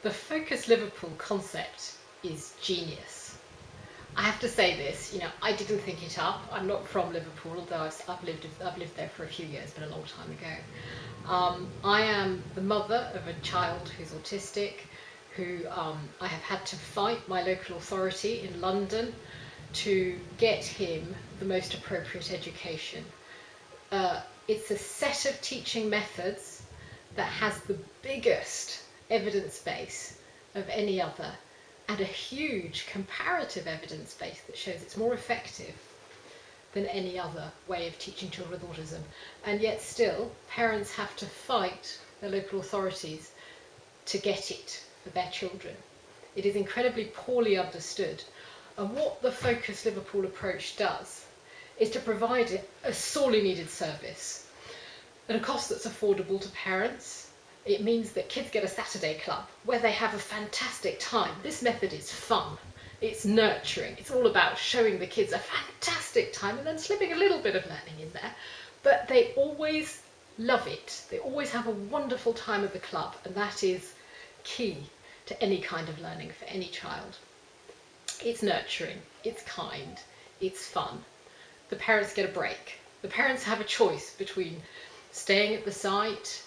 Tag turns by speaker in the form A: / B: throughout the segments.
A: The Focus Liverpool concept is genius. I have to say this, I didn't think it up. I'm not from Liverpool, although I've lived there for a few years, but a long time ago. I am the mother of a child who's autistic, who I have had to fight my local authority in London to get him the most appropriate education. It's a set of teaching methods that has the biggest evidence base of any other, and a huge comparative evidence base that shows it's more effective than any other way of teaching children with autism. And yet still, parents have to fight their local authorities to get it for their children. It is incredibly poorly understood. And what the Focus Liverpool approach does is to provide a sorely needed service at a cost that's affordable to parents. It means that kids get a Saturday club where they have a fantastic time. This method is fun, it's nurturing, it's all about showing the kids a fantastic time and then slipping a little bit of learning in there. But they always love it. They always have a wonderful time at the club, and that is key to any kind of learning for any child. It's nurturing, it's kind, it's fun. The parents get a break. The parents have a choice between staying at the site,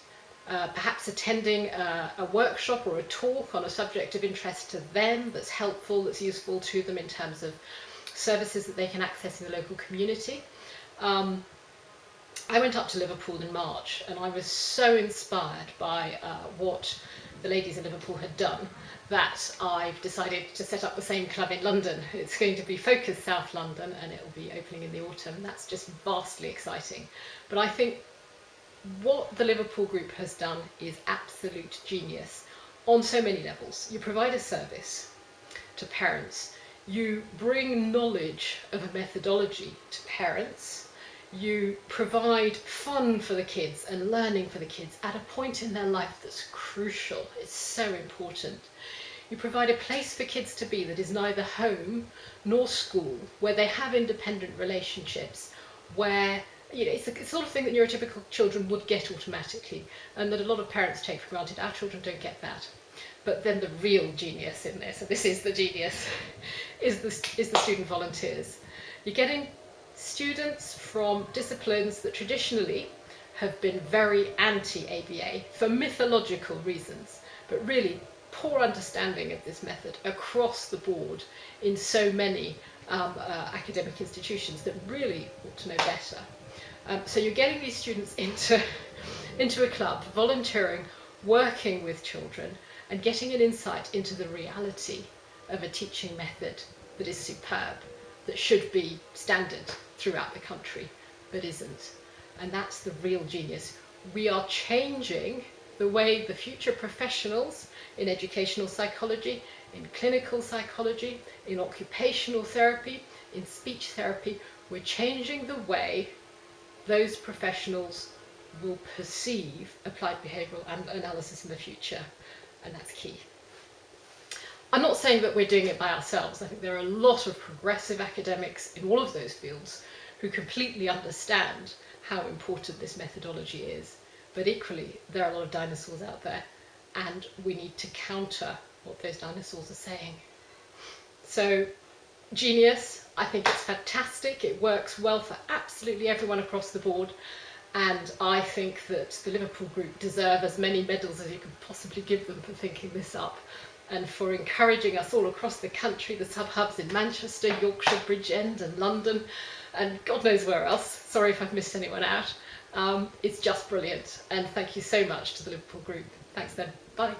A: perhaps attending a workshop or a talk on a subject of interest to them that's helpful, that's useful to them in terms of services that they can access in the local community. I went up to Liverpool in March, and I was so inspired by what the ladies in Liverpool had done that I've decided to set up the same club in London. It's going to be Focus South London, and it will be opening in the autumn. That's just vastly exciting. But I think what the Liverpool group has done is absolute genius on so many levels. You provide a service to parents, you bring knowledge of a methodology to parents, you provide fun for the kids and learning for the kids at a point in their life that's crucial. It's so important. You provide a place for kids to be that is neither home nor school, where they have independent relationships, where it's the sort of thing that neurotypical children would get automatically, and that a lot of parents take for granted. Our children don't get that. But then the real genius in this, and this is the genius, is the student volunteers. You're getting students from disciplines that traditionally have been very anti-ABA for mythological reasons, but really poor understanding of this method across the board in so many academic institutions that really ought to know better. So you're getting these students into a club, volunteering, working with children, and getting an insight into the reality of a teaching method that is superb, that should be standard throughout the country, but isn't. And that's the real genius. We are changing the way the future professionals in educational psychology, in clinical psychology, in occupational therapy, in speech therapy, we're changing the way those professionals will perceive applied behavioural analysis in the future, and that's key. I'm not saying that we're doing it by ourselves. I think there are a lot of progressive academics in all of those fields who completely understand how important this methodology is, but equally there are a lot of dinosaurs out there, and we need to counter what those dinosaurs are saying. So, genius, I think it's fantastic. It works well for absolutely everyone across the board, and I think that the Liverpool group deserve as many medals as you could possibly give them for thinking this up, and for encouraging us all across the country, the sub-hubs in Manchester, Yorkshire, Bridgend and London, and God knows where else. Sorry if I've missed anyone out. It's just brilliant, and thank you so much to the Liverpool group. Thanks then. Bye.